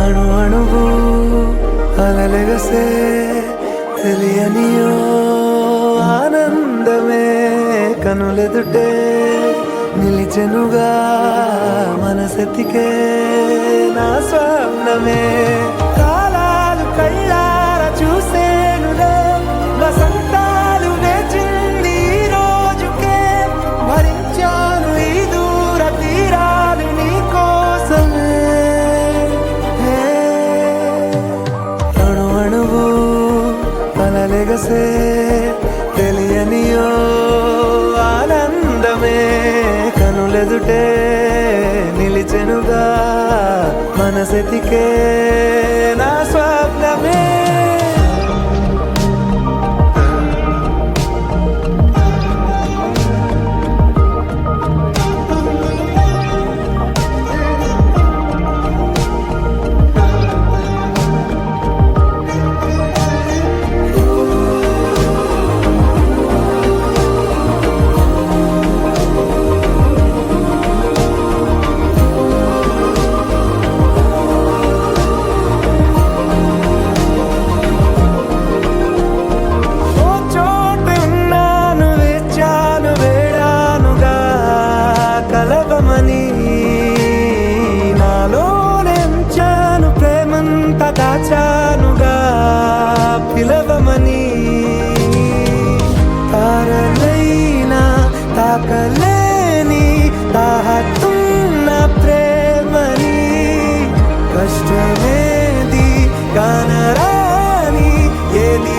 అణు అణువు అలలెగసే తెలియనియో ఆనందమే కనులెదుటే నిలిచెనుగా మనసెతికే నా స్వప్నమే కాలాలు కళ్ళార చూసేనులే వసంతాలు వేచింది ఈ రోజుకే భరించాను ఈ దూర తీరాలు నీ కోసమే అణు అణువు అలలెగసే తెలియనియో ఆనందమే కనులెదుటే నిలిచెనుగా మనసెతికే నా స్వప్నమే నాలోనేంచాను ప్రేమంత దాచానుగా పిలవమని తారలైనా తాకలేని తాహతున్న ప్రేమని కష్టమేది కానరాని ఏది